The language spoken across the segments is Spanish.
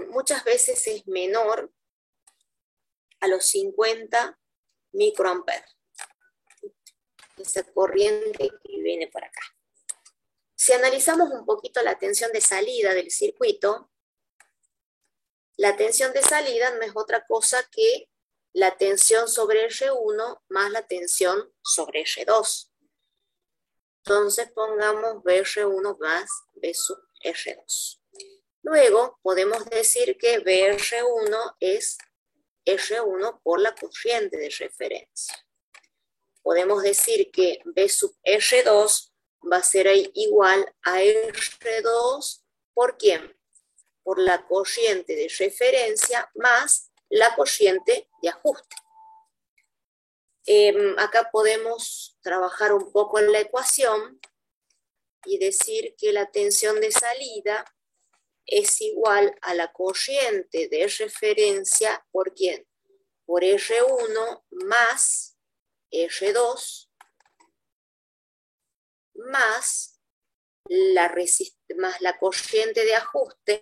muchas veces es menor a los 50 microamperes. Esa corriente que viene por acá. Si analizamos un poquito la tensión de salida del circuito, la tensión de salida no es otra cosa que la tensión sobre R1 más la tensión sobre R2. Entonces pongamos VR1 más V sub R2. Luego podemos decir que VR1 es R1 por la corriente de referencia. Podemos decir que V sub R2 va a ser igual a R2 ¿por quién? Por la corriente de referencia más la corriente de ajuste. Acá podemos trabajar un poco en la ecuación y decir que la tensión de salida es igual a la corriente de referencia ¿por quién? Por R1 más R2 más la corriente de ajuste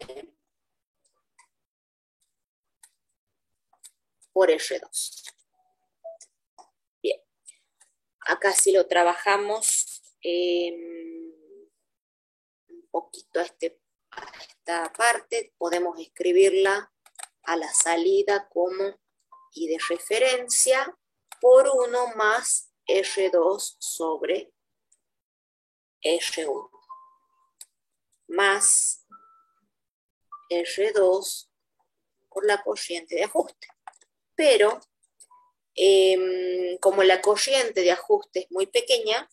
por R2. Bien, acá si lo trabajamos un poquito a esta parte, podemos escribirla a la salida como I de referencia por 1 más R2 sobre R1 más R2 por la corriente de ajuste. Pero, como la corriente de ajuste es muy pequeña,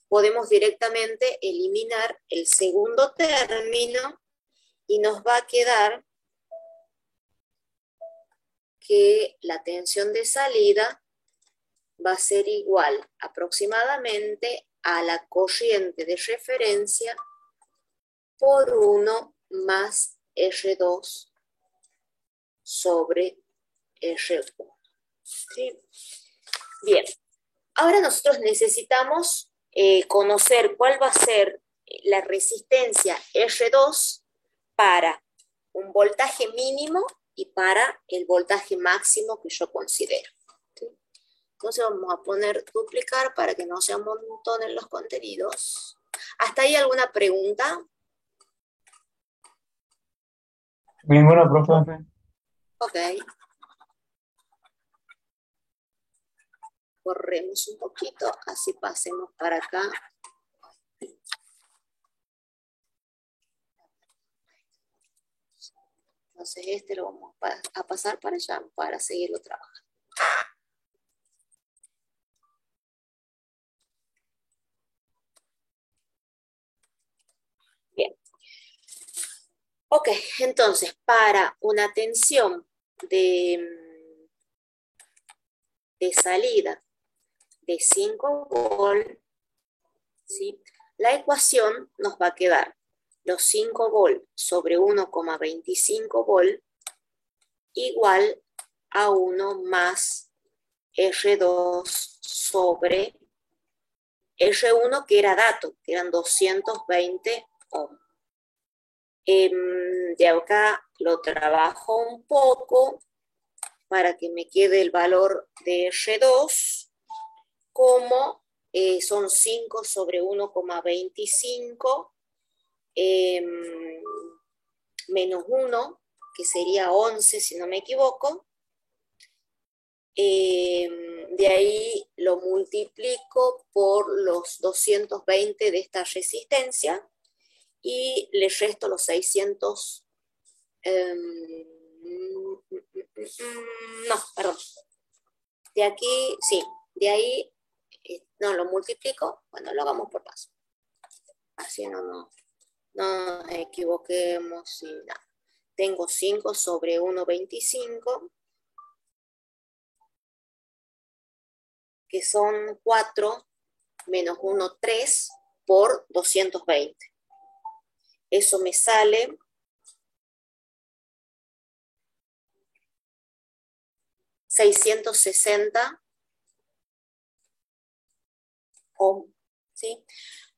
podemos directamente eliminar el segundo término y nos va a quedar que la tensión de salida va a ser igual aproximadamente a la corriente de referencia por 1 más R2 sobre R1. ¿Sí? Bien, ahora nosotros necesitamos conocer cuál va a ser la resistencia R2 para un voltaje mínimo y para el voltaje máximo que yo considero. ¿Sí? Entonces vamos a poner duplicar para que no se amontonen los contenidos. ¿Hasta ahí alguna pregunta? Ninguna, profe. Ok. Corremos un poquito, así pasemos para acá. Entonces este lo vamos a pasar para allá para seguirlo trabajando. Bien. Ok, entonces para una tensión de salida de 5 volt, ¿sí? La ecuación nos va a quedar los 5 volt sobre 1,25 volt igual a 1 más R2 sobre R1, que era dato, que eran 220 ohms. De acá lo trabajo un poco para que me quede el valor de R2 como son 5 sobre 1,25 menos 1, que sería 11 si no me equivoco. De ahí lo multiplico por los 220 de esta resistencia y le resto los 600. No, perdón. De aquí, sí, de ahí no lo multiplico. Bueno, lo hagamos por paso. Así no nos equivoquemos y nada. Tengo 5 sobre 1,25, que son 4 menos 1, 3 por 220. Eso me sale 660 ohms, ¿sí?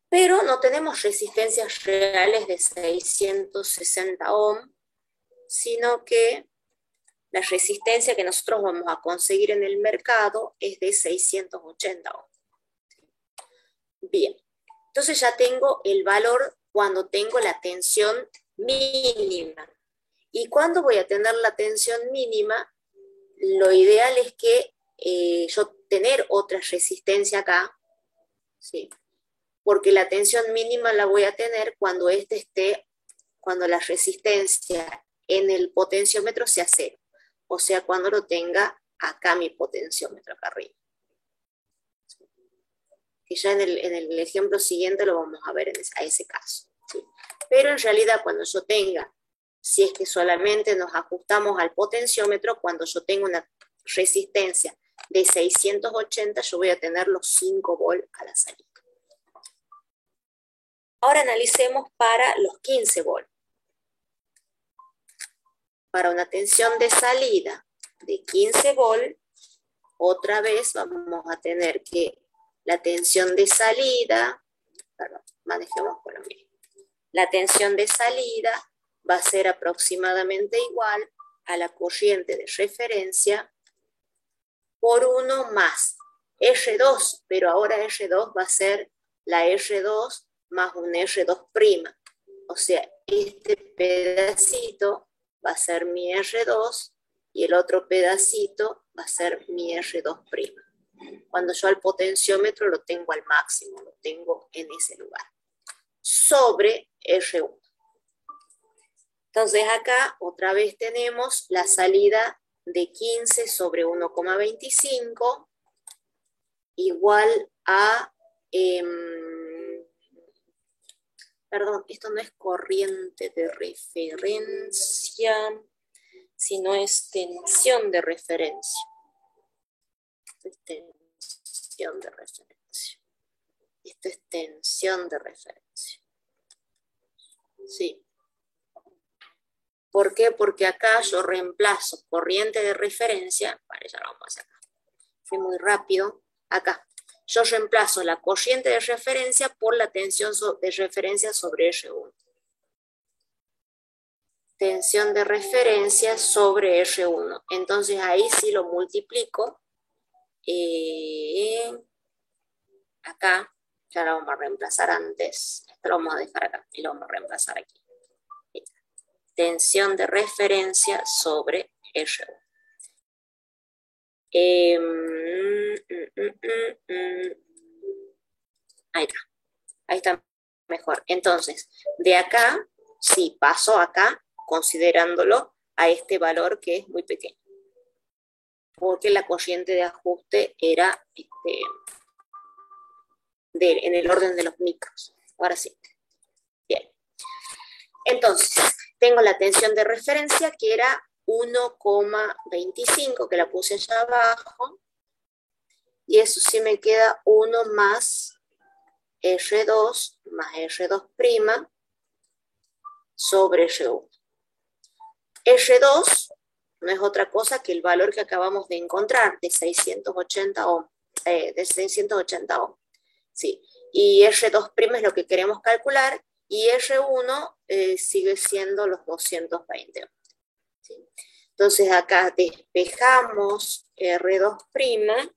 Pero no tenemos resistencias reales de 660 ohms, sino que la resistencia que nosotros vamos a conseguir en el mercado es de 680 ohms. Bien, entonces ya tengo el valor cuando tengo la tensión mínima. ¿Y cuándo voy a tener la tensión mínima? Lo ideal es que yo tener otra resistencia acá, ¿sí? Porque la tensión mínima la voy a tener cuando cuando la resistencia en el potenciómetro sea cero. O sea, cuando lo tenga acá mi potenciómetro acá arriba. Que ya en el ejemplo siguiente lo vamos a ver a ese caso, ¿sí? Pero en realidad cuando yo tenga, si es que solamente nos ajustamos al potenciómetro, cuando yo tengo una resistencia de 680, yo voy a tener los 5 volts a la salida. Ahora analicemos para los 15 volts. Para una tensión de salida de 15 volts, otra vez vamos a tener que la tensión de salida, perdón, manejemos con lo mismo. La tensión de salida va a ser aproximadamente igual a la corriente de referencia por 1 más R2, pero ahora R2 va a ser la R2 más un R2'. O sea, este pedacito va a ser mi R2 y el otro pedacito va a ser mi R2'. Cuando yo al potenciómetro lo tengo al máximo, lo tengo en ese lugar, sobre R1. Entonces acá otra vez tenemos la salida de 15 sobre 1,25 igual a, perdón, esto no es corriente de referencia, sino es tensión de referencia. Esto es tensión de referencia. Esto es tensión de referencia. Sí. ¿Por qué? Porque acá yo reemplazo corriente de referencia, vale, ya lo vamos a hacer acá. Fui muy rápido. Acá. Yo reemplazo la corriente de referencia por la tensión de referencia sobre R1. Tensión de referencia sobre R1. Entonces ahí sí lo multiplico. Acá, ya lo vamos a reemplazar antes. Esto lo vamos a dejar acá y lo vamos a reemplazar aquí. Tensión de referencia sobre R1. Ahí está mejor. Entonces, de acá, sí, paso acá, considerándolo a este valor que es muy pequeño. Porque la corriente de ajuste era en el orden de los micros. Ahora sí. Bien. Entonces, tengo la tensión de referencia que era 1,25, que la puse allá abajo. Y eso sí me queda 1 más R2 más R2' sobre R1. R2 no es otra cosa que el valor que acabamos de encontrar, de 680 ohms. Sí. Y R2' es lo que queremos calcular, y R1 sigue siendo los 220 ohms. ¿Sí? Entonces acá despejamos R2',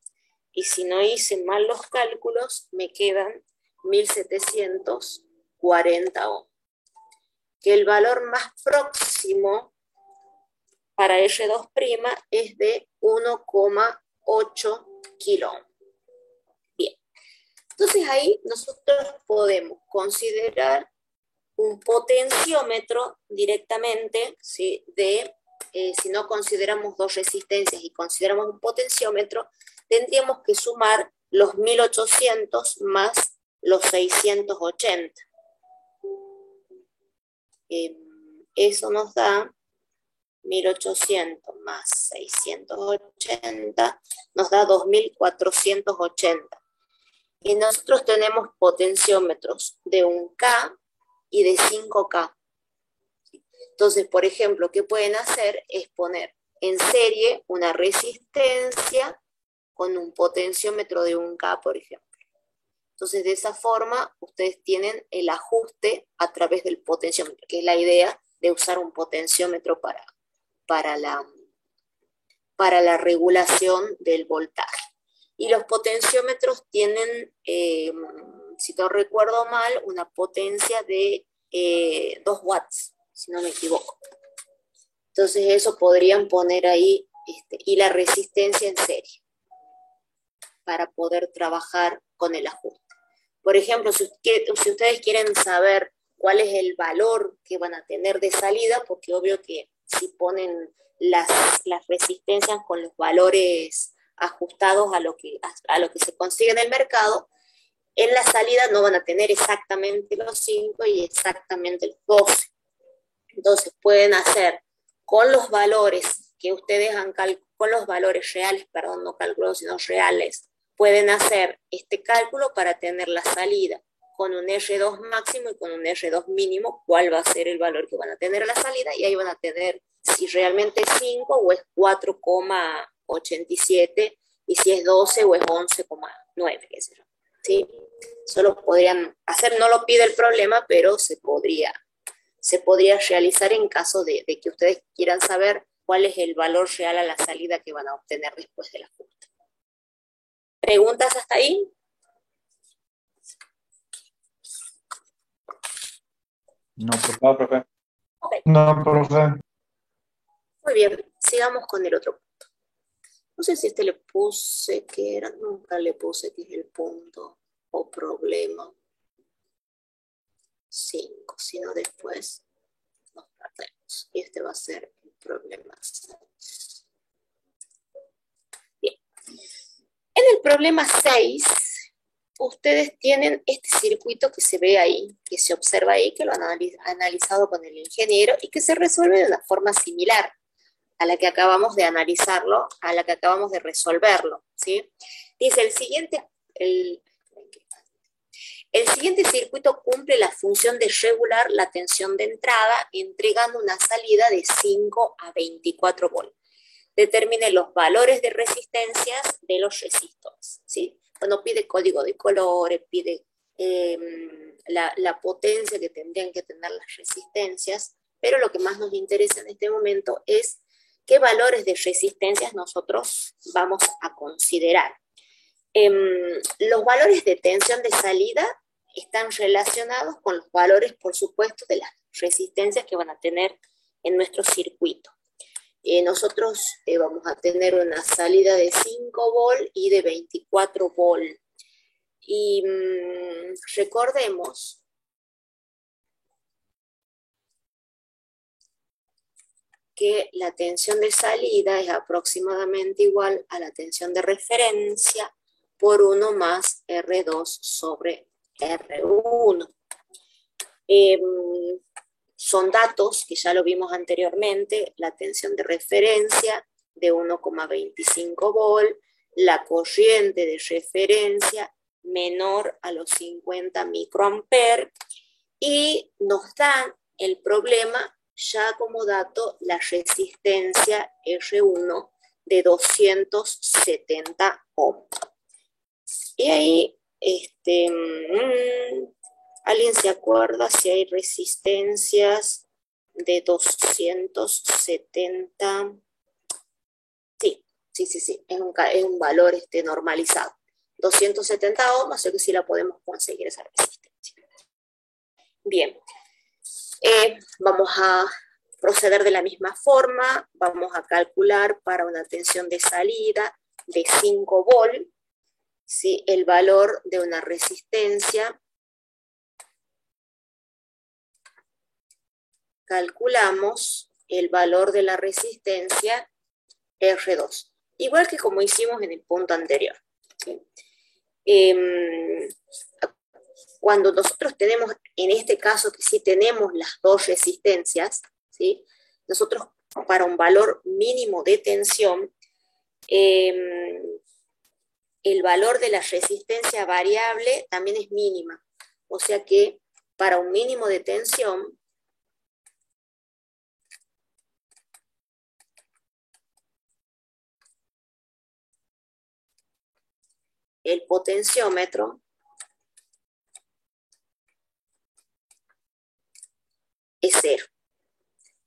y si no hice mal los cálculos, me quedan 1740 ohms. Que el valor más próximo para R2' es de 1,8 kilo ohms. Bien. Entonces ahí nosotros podemos considerar un potenciómetro directamente, ¿sí? Si no consideramos dos resistencias y consideramos un potenciómetro, tendríamos que sumar los 1800 más los 680. Eso nos da 1800 más 680, nos da 2480. Y nosotros tenemos potenciómetros de 1K y de 5K. Entonces, por ejemplo, ¿qué pueden hacer? Es poner en serie una resistencia con un potenciómetro de 1K, por ejemplo. Entonces, de esa forma, ustedes tienen el ajuste a través del potenciómetro, que es la idea de usar un potenciómetro para la regulación del voltaje. Y los potenciómetros tienen, si no recuerdo mal, una potencia de 2 watts, si no me equivoco. Entonces eso podrían poner ahí, y la resistencia en serie, para poder trabajar con el ajuste. Por ejemplo, si ustedes quieren saber cuál es el valor que van a tener de salida, porque obvio que si ponen las resistencias con los valores ajustados a lo que se consigue en el mercado, en la salida no van a tener exactamente los 5 y exactamente los 12. Entonces pueden hacer con los valores que ustedes con los valores reales, perdón, no calculados, sino reales, pueden hacer este cálculo para tener la salida con un R2 máximo y con un R2 mínimo, cuál va a ser el valor que van a tener a la salida, y ahí van a tener si realmente es 5 o es 4,87, y si es 12 o es 11,9, qué sé yo. ¿Sí? Solo podrían hacer, no lo pide el problema, pero se podría realizar en caso de que ustedes quieran saber cuál es el valor real a la salida que van a obtener después del ajuste. ¿Preguntas hasta ahí? No, profe. Okay. No, profe. Muy bien, sigamos con el otro punto. No sé si le puse que era, nunca le puse que es el punto o problema 5, sino después nos perdemos. Y va a ser el problema 6. Bien. En el problema 6, ustedes tienen este circuito que se ve ahí, que se observa ahí, que lo han analizado con el ingeniero y que se resuelve de una forma similar a la que acabamos de analizarlo, a la que acabamos de resolverlo, ¿sí? Dice, el siguiente circuito cumple la función de regular la tensión de entrada, entregando una salida de 5 a 24 volts. Determine los valores de resistencias de los resistores, ¿sí? Bueno, pide código de colores, pide la potencia que tendrían que tener las resistencias, pero lo que más nos interesa en este momento es qué valores de resistencias nosotros vamos a considerar. Los valores de tensión de salida están relacionados con los valores, por supuesto, de las resistencias que van a tener en nuestro circuito. Nosotros vamos a tener una salida de 5 volt y de 24 volt. Y recordemos que la tensión de salida es aproximadamente igual a la tensión de referencia por 1 más R2 sobre R1. Son datos que ya lo vimos anteriormente, la tensión de referencia de 1,25 volt, la corriente de referencia menor a los 50 microamperes, y nos dan el problema ya como dato la resistencia R1 de 270 ohms. Y ahí, ¿alguien se acuerda si hay resistencias de 270? Sí, es un valor normalizado. 270 ohms, así que sí la podemos conseguir esa resistencia. Bien, vamos a proceder de la misma forma. Vamos a calcular para una tensión de salida de 5 volt, ¿sí?, el valor de una resistencia. Calculamos el valor de la resistencia R2, igual que como hicimos en el punto anterior, ¿sí? Cuando nosotros tenemos, en este caso que sí tenemos las dos resistencias, ¿sí?, nosotros para un valor mínimo de tensión, el valor de la resistencia variable también es mínima, o sea que para un mínimo de tensión, el potenciómetro es 0.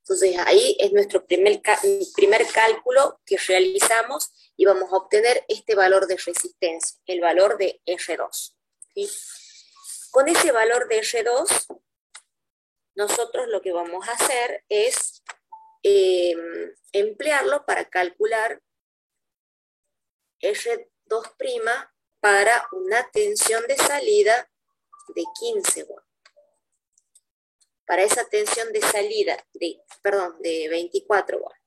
Entonces ahí es nuestro primer cálculo que realizamos y vamos a obtener este valor de resistencia, el valor de R2. ¿Sí? Con ese valor de R2, nosotros lo que vamos a hacer es emplearlo para calcular R2' para una tensión de salida de 15 volts. Para esa tensión de salida de 24 volts.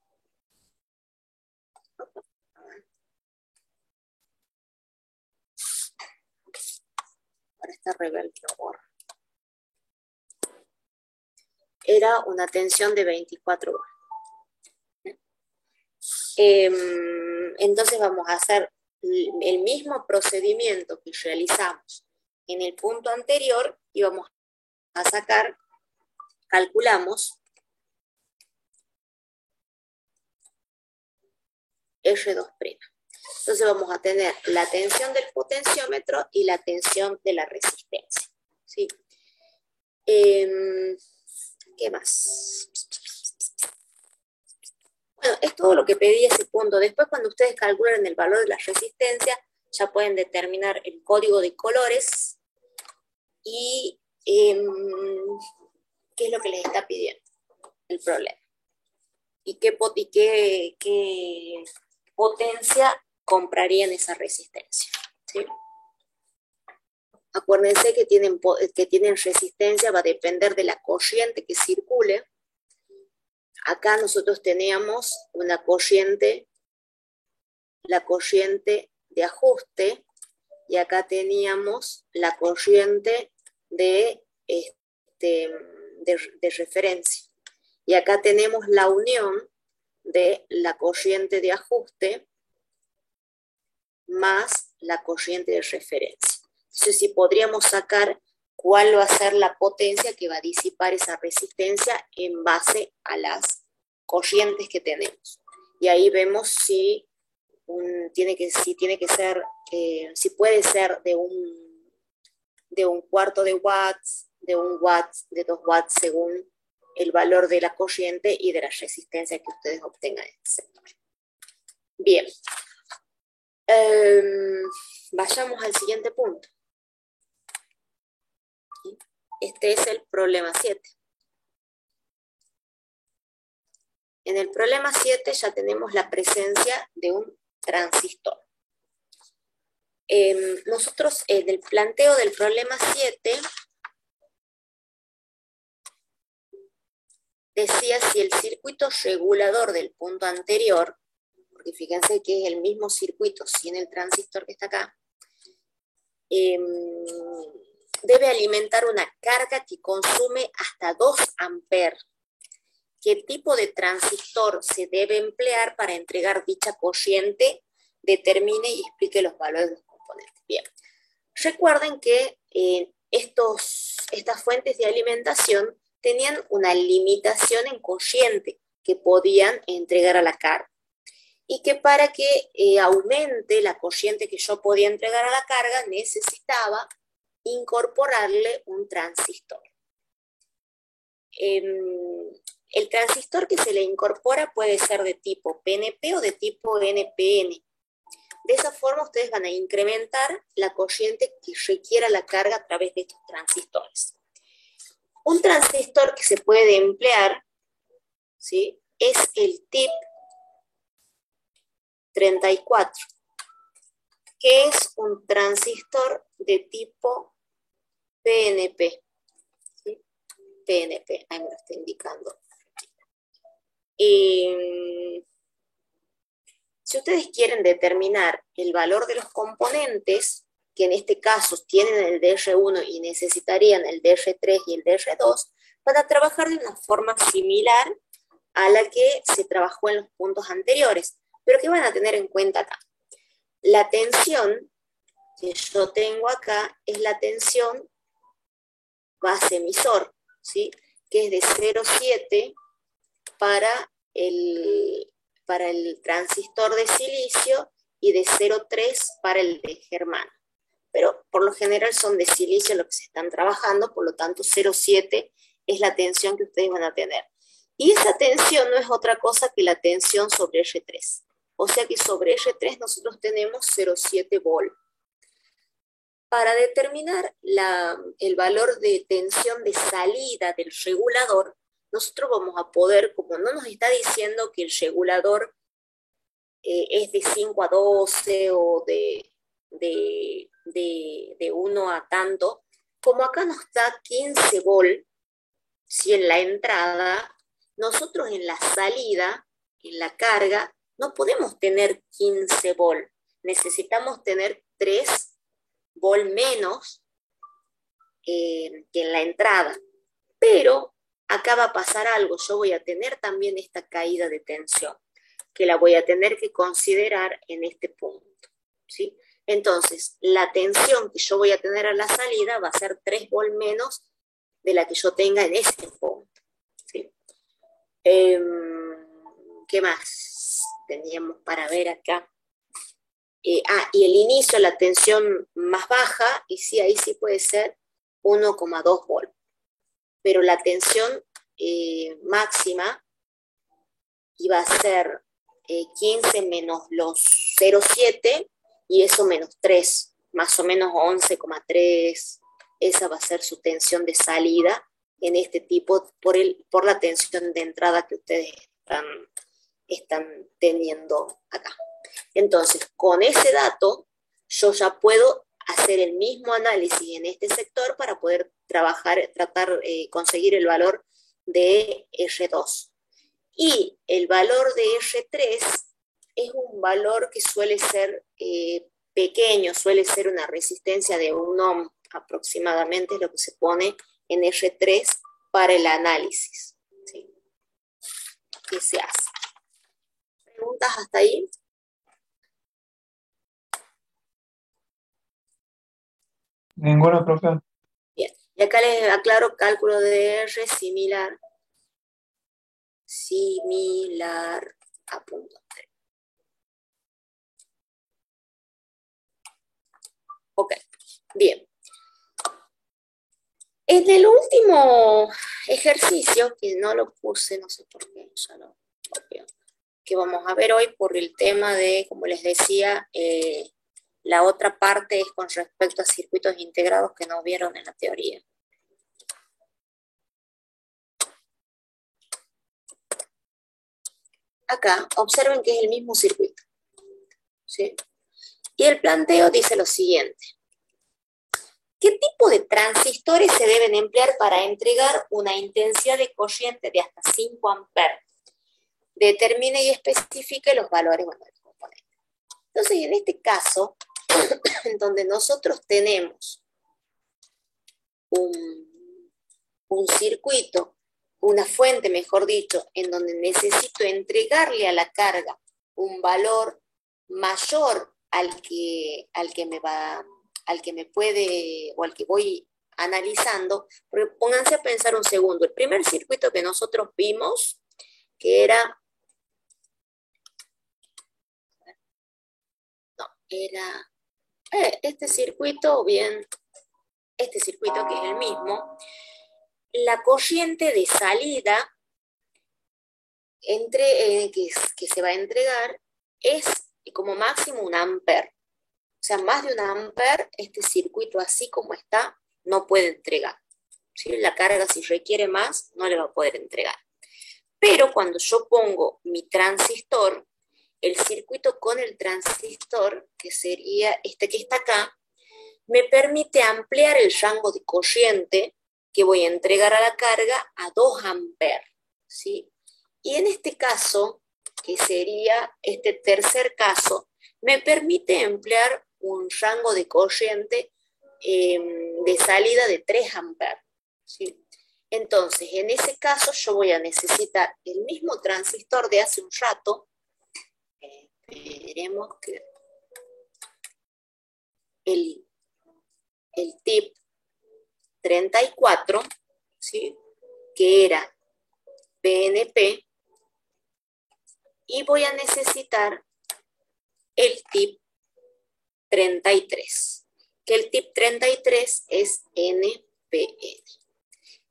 Ahora está rebelde. Era una tensión de 24 volts. Entonces vamos a hacer el mismo procedimiento que realizamos en el punto anterior y vamos a sacar, calculamos R2'. Entonces vamos a tener la tensión del potenciómetro y la tensión de la resistencia. ¿Sí? ¿Qué más? Bueno, es todo lo que pedí ese punto. Después, cuando ustedes calculen el valor de la resistencia, ya pueden determinar el código de colores y qué es lo que les está pidiendo el problema. Y qué potencia comprarían esa resistencia. ¿Sí? Acuérdense que tienen resistencia, va a depender de la corriente que circule. Acá nosotros teníamos una corriente, la corriente de ajuste, y acá teníamos la corriente de referencia. Y acá tenemos la unión de la corriente de ajuste más la corriente de referencia. Entonces, si podríamos sacar cuál va a ser la potencia que va a disipar esa resistencia en base a las corrientes que tenemos. Y ahí vemos si puede ser de un cuarto de watts, de 1 watt, de 2 watts, según el valor de la corriente y de la resistencia que ustedes obtengan en este sector. Bien. Vayamos al siguiente punto. Este es el problema 7. En el problema 7 ya tenemos la presencia de un transistor. Nosotros en el planteo del problema 7 decía si el circuito regulador del punto anterior, porque fíjense que es el mismo circuito sin el transistor que está acá, debe alimentar una carga que consume hasta 2 amperes. ¿Qué tipo de transistor se debe emplear para entregar dicha corriente? Determine y explique los valores de los componentes. Bien, recuerden que estas fuentes de alimentación tenían una limitación en corriente que podían entregar a la carga. Y que para que aumente la corriente que yo podía entregar a la carga, necesitaba incorporarle un transistor. El transistor que se le incorpora puede ser de tipo PNP o de tipo NPN. De esa forma ustedes van a incrementar la corriente que requiera la carga a través de estos transistores. Un transistor que se puede emplear, ¿sí?, es el TIP 34, que es un transistor de tipo PNP. ¿Sí? PNP, ahí me lo está indicando. Si ustedes quieren determinar el valor de los componentes, que en este caso tienen el DR1 y necesitarían el DR3 y el DR2, van a trabajar de una forma similar a la que se trabajó en los puntos anteriores. Pero ¿qué van a tener en cuenta acá? La tensión que yo tengo acá es la tensión base emisor, ¿sí?, que es de 0,7 para el transistor de silicio y de 0,3 para el de germano. Pero por lo general son de silicio lo que se están trabajando, por lo tanto 0,7 es la tensión que ustedes van a tener. Y esa tensión no es otra cosa que la tensión sobre R3. O sea que sobre R3 nosotros tenemos 0,7 volt. Para determinar el valor de tensión de salida del regulador, nosotros vamos a poder, como no nos está diciendo que el regulador es de 5 a 12 o de 1 a tanto, como acá nos da 15 volt, si en la entrada, nosotros en la salida, en la carga, no podemos tener 15 volt. Necesitamos tener 3 volt menos que en la entrada. Pero acá va a pasar algo. Yo voy a tener también esta caída de tensión, que la voy a tener que considerar en este punto, ¿sí? Entonces, la tensión que yo voy a tener a la salida va a ser 3 volt menos de la que yo tenga en ese punto, ¿sí? ¿Qué más teníamos para ver acá? Y el inicio, la tensión más baja, y sí, ahí sí puede ser 1,2 volt. Pero la tensión máxima iba a ser 15 menos los 0,7 y eso menos 3, más o menos 11,3. Esa va a ser su tensión de salida en este tipo por la tensión de entrada que ustedes están teniendo acá. Entonces, con ese dato, yo ya puedo hacer el mismo análisis en este sector para poder conseguir el valor de R2. Y el valor de R3 es un valor que suele ser pequeño, suele ser una resistencia de 1 ohm aproximadamente, es lo que se pone en R3 para el análisis, ¿sí? ¿Qué se hace? ¿Preguntas hasta ahí? Ninguna, profe. Bien, y acá les aclaro cálculo de R similar a punto 3. Ok, bien. En el último ejercicio, que no lo puse, no sé por qué, ya lo copio, que vamos a ver hoy por el tema de, como les decía, la otra parte es con respecto a circuitos integrados que no vieron en la teoría. Acá, observen que es el mismo circuito, ¿sí? Y el planteo dice lo siguiente. ¿Qué tipo de transistores se deben emplear para entregar una intensidad de corriente de hasta 5 amperes? Determine y especifique los valores del componente. Entonces, en este caso, en donde nosotros tenemos un circuito, una fuente, mejor dicho, en donde necesito entregarle a la carga un valor mayor al que me puede, o al que voy analizando, porque pónganse a pensar un segundo. El primer circuito que nosotros vimos, que era este circuito, o bien este circuito que es el mismo, la corriente de salida que se va a entregar es como máximo 1 amper. O sea, más de 1 amper, este circuito así como está, no puede entregar, ¿sí? La carga, si requiere más, no le va a poder entregar. Pero cuando yo pongo mi transistor, el circuito con el transistor, que sería este que está acá, me permite ampliar el rango de corriente que voy a entregar a la carga a 2 amperes, ¿sí? Y en este caso, que sería este tercer caso, me permite emplear un rango de corriente de salida de 3 amperes, ¿sí? Entonces, en ese caso yo voy a necesitar el mismo transistor de hace un rato. Veremos que el tip 34, ¿sí? Que era PNP, y voy a necesitar el tip 33, que el tip 33 es NPN.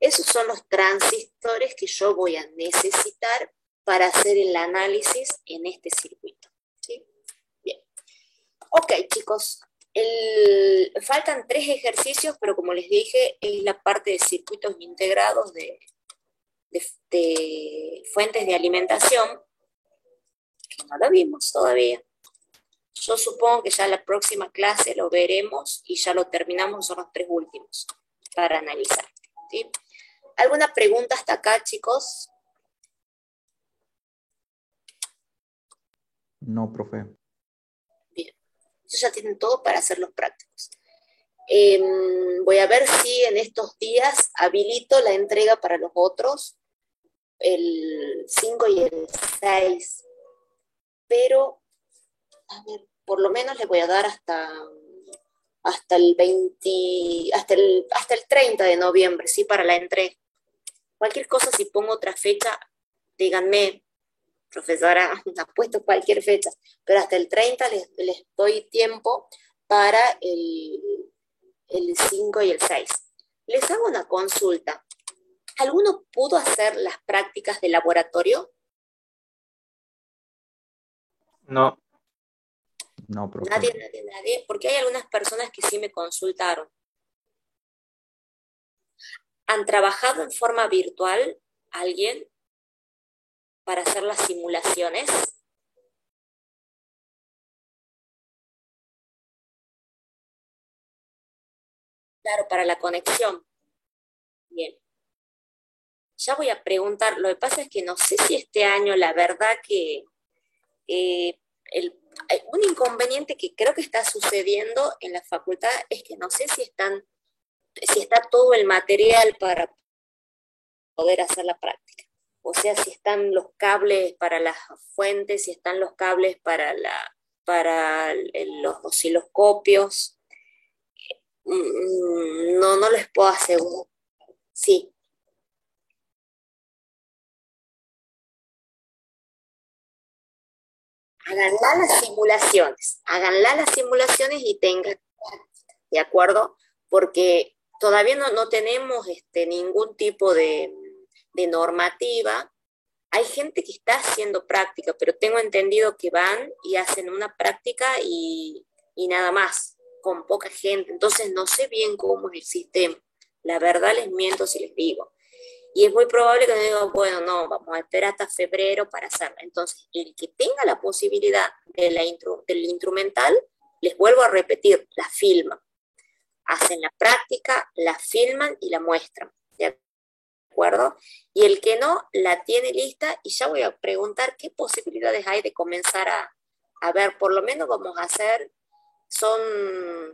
Esos son los transistores que yo voy a necesitar para hacer el análisis en este circuito. ¿Sí? Bien. Ok, chicos. Faltan 3 ejercicios, pero como les dije, es la parte de circuitos integrados de fuentes de alimentación, que no lo vimos todavía. Yo supongo que ya la próxima clase lo veremos y ya lo terminamos, son los 3 últimos para analizar. ¿Sí? ¿Alguna pregunta hasta acá, chicos? No, profe. Bien, entonces ya tienen todo para hacer los prácticos. Voy a ver si en estos días habilito la entrega para los otros, el 5 y el 6, pero a ver, por lo menos les voy a dar hasta el 20, hasta el 30 de noviembre, ¿sí? Para la entrega. Cualquier cosa, si pongo otra fecha, díganme, profesora, ha puesto cualquier fecha, pero hasta el 30 les doy tiempo para el 5 y el 6. Les hago una consulta. ¿Alguno pudo hacer las prácticas de laboratorio? No, No, profe. Nadie, porque hay algunas personas que sí me consultaron. ¿Han trabajado en forma virtual alguien para hacer las simulaciones? Claro, para la conexión. Bien. Ya voy a preguntar, lo que pasa es que no sé si este año, la verdad que eh, hay un inconveniente que creo que está sucediendo en la facultad es que no sé si está todo el material para poder hacer la práctica. O sea, si están los cables para las fuentes, si están los cables para los osciloscopios. No, no les puedo asegurar. Sí, háganla las simulaciones y tengan, ¿de acuerdo? Porque todavía no tenemos ningún tipo de normativa. Hay gente que está haciendo práctica, pero tengo entendido que van y hacen una práctica y nada más, con poca gente. Entonces no sé bien cómo es el sistema. La verdad les miento si les digo. Y es muy probable que me digan, bueno, no, vamos a esperar hasta febrero para hacerla. Entonces, el que tenga la posibilidad del instrumental, les vuelvo a repetir, la filman. Hacen la práctica, la filman y la muestran. ¿De acuerdo? Y el que no, la tiene lista y ya voy a preguntar qué posibilidades hay de comenzar a ver, por lo menos vamos a hacer, son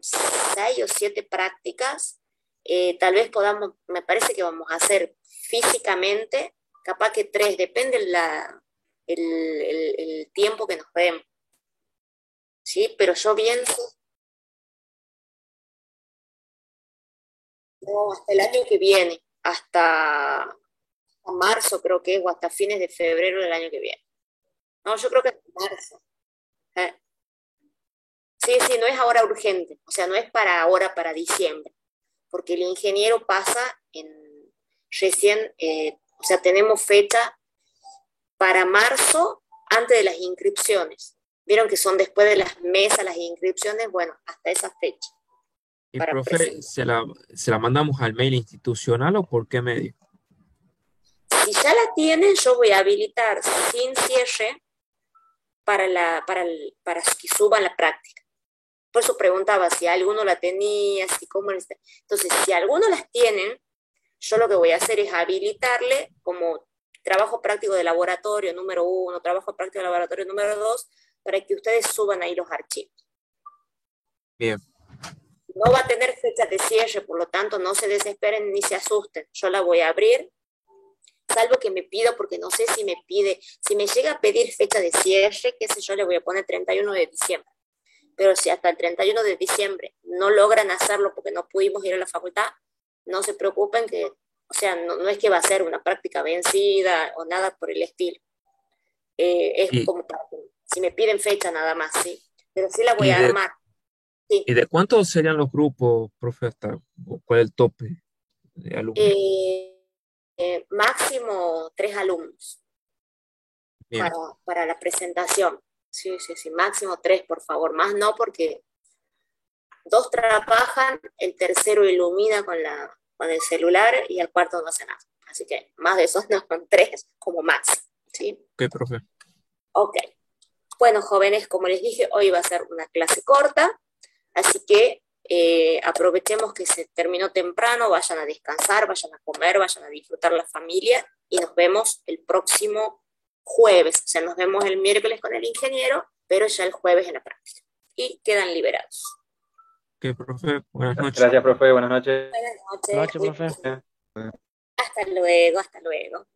6 o 7 prácticas, tal vez podamos, me parece que vamos a hacer físicamente, capaz que 3, depende el tiempo que nos den, ¿sí? Pero yo pienso, no, hasta el año que viene, hasta marzo creo que es, o hasta fines de febrero del año que viene. No, yo creo que hasta marzo. ¿Eh? Sí, sí, no es ahora urgente, o sea, no es para ahora, para diciembre, porque el ingeniero pasa recién, o sea, tenemos fecha para marzo antes de las inscripciones. Vieron que son después de las mesas, las inscripciones, bueno, hasta esa fecha Y para profe, presentar. se la mandamos al mail institucional o por qué medio? Si ya la tienen, yo voy a habilitar sin cierre para que suban la práctica. Por eso preguntaba si alguno la tenía, si cómo. Entonces, si alguno las tienen, yo lo que voy a hacer es habilitarle como trabajo práctico de laboratorio número 1, trabajo práctico de laboratorio número 2, para que ustedes suban ahí los archivos. Bien, No va a tener fecha de cierre, por lo tanto, no se desesperen ni se asusten. Yo la voy a abrir, salvo que me pida, porque no sé si me pide, si me llega a pedir fecha de cierre, qué sé yo, le voy a poner 31 de diciembre. Pero si hasta el 31 de diciembre no logran hacerlo porque no pudimos ir a la facultad, no se preocupen que, o sea, no es que va a ser una práctica vencida o nada por el estilo. Es y, como para, si me piden fecha nada más, ¿sí? Pero sí la voy y a de, armar, sí. ¿y de cuántos serían los grupos, profe, hasta cuál es el tope de alumnos? máximo 3 alumnos Bien, para la presentación. Sí, sí, sí, máximo 3, por favor. Más no, porque 2 trabajan, el tercero ilumina con el celular y el cuarto no hace nada. Así que más de esos no, son 3 como máximo. ¿Sí? ok, profe. Ok. Bueno, jóvenes, como les dije, hoy va a ser una clase corta, así que aprovechemos que se terminó temprano, vayan a descansar, vayan a comer, vayan a disfrutar la familia y nos vemos el próximo jueves. O sea, nos vemos el miércoles con el ingeniero, pero ya el jueves en la práctica. Y quedan liberados. Ok, profe, buenas noches. Gracias, profe. Buenas noches. Buenas noches. Noche, profe. Hasta luego, hasta luego.